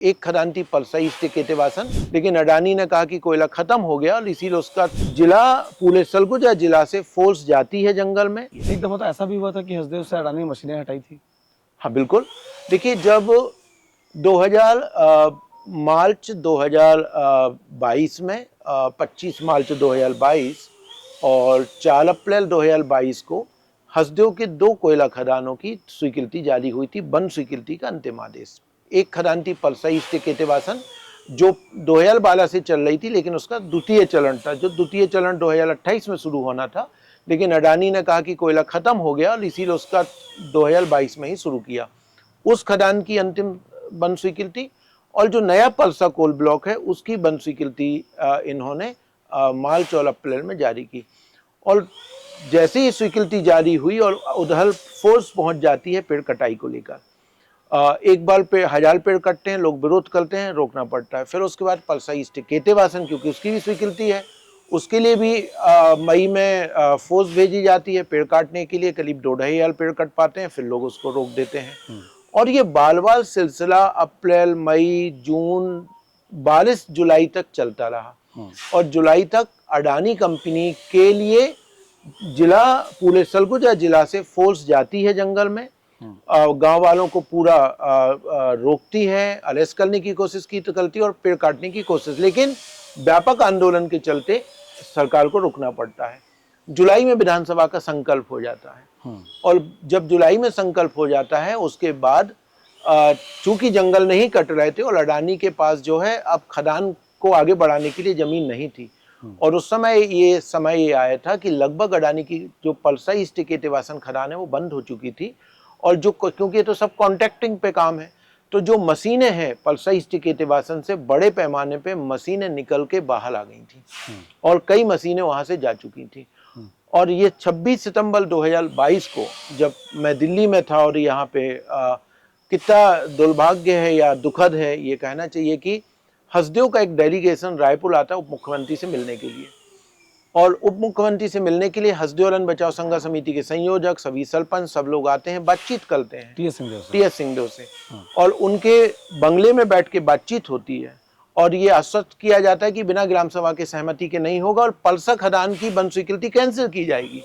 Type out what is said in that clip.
एक खदान थी पलसाई स्टिकेतेवासन, लेकिन अडानी ने कहा कि कोयला खत्म हो गया और इसीलिए उसका जिला पूरे सरगुजा जिला से फोर्स जाती है जंगल में। एक दफा तो ऐसा भी हुआ था कि हसदेव से अडानी ने मशीनें हटाई थी। हाँ बिल्कुल, देखिए जब 2022 में 25 मार्च 2022 और 4 अप्रैल 2022 को हसदेव के 2 कोयला खदानों की स्वीकृति जारी हुई थी, वन स्वीकृति का अंतिम आदेश। एक खदान थी पलसाई स्टिकेतेवासन जो 2012 से चल रही थी, लेकिन उसका द्वितीय चरण था, जो द्वितीय चरण 2028 में शुरू होना था, लेकिन अडानी ने कहा कि कोयला खत्म हो गया और इसीलिए उसका 2022 में ही शुरू किया। उस खदान की अंतिम वन स्वीकृति और जो नया पलसा कोल ब्लॉक है उसकी वन स्वीकृति इन्होंने मार्च और अप्रैल में जारी की। और जैसे ही स्वीकृति जारी हुई और उधर फोर्स पहुंच जाती है पेड़ कटाई को लेकर, एक बार पे 1000 पेड़ कटते हैं, लोग विरोध करते हैं, रोकना पड़ता है। फिर उसके बाद पलसाई स्टिकेतेवासन, क्योंकि उसकी भी स्वीकृति है, उसके लिए भी मई में फोर्स भेजी जाती है पेड़ काटने के लिए। करीब 2-2.5 पेड़ कट पाते हैं, फिर लोग उसको रोक देते हैं। और ये बाल सिलसिला अप्रैल, मई, जून, 22 जुलाई तक चलता रहा। और जुलाई तक अडानी कंपनी के लिए जिला पूरे सरगुजा जिला से फोर्स जाती है जंगल में, गांव वालों को पूरा रोकती है, अरेस्ट करने की कोशिश की तो करती है और पेड़ काटने की कोशिश, लेकिन व्यापक आंदोलन के चलते सरकार को रुकना पड़ता है। जुलाई में विधानसभा का संकल्प हो जाता है और जब जुलाई में संकल्प हो जाता है उसके बाद चूंकि जंगल नहीं कट रहे थे और अडानी के पास जो है अब खदान को आगे बढ़ाने के लिए जमीन नहीं थी, और उस समय ये आया था कि लगभग अडानी की जो पलसाई स्टिकेतेवासन खदान है वो बंद हो चुकी थी। और जो, क्योंकि ये तो सब कॉन्ट्रैक्टिंग पे काम है, तो जो मशीनें हैं पलसाई स्टिकेतेवासन से बड़े पैमाने पे मशीनें निकल के बाहर आ गई थी और कई मशीनें वहां से जा चुकी थी। और ये 26 सितंबर 2022 को जब मैं दिल्ली में था, और यहाँ पे कितना दुर्भाग्य है या दुखद है ये कहना चाहिए कि हसदेव का एक डेलीगेशन रायपुर आता है उप मुख्यमंत्री से मिलने के लिए, और उप मुख्यमंत्री से मिलने के लिए हसदेव रण बचाओ संघर्ष समिति के संयोजक, सभी सरपंच, सब लोग आते हैं, बातचीत करते हैं टी एस सिंहदेव से। और उनके बंगले में बैठ के बातचीत होती है और ये आश्वस्त किया जाता है कि बिना ग्राम सभा के सहमति के नहीं होगा और पलसा खदान की वन स्वीकृति कैंसिल की जाएगी।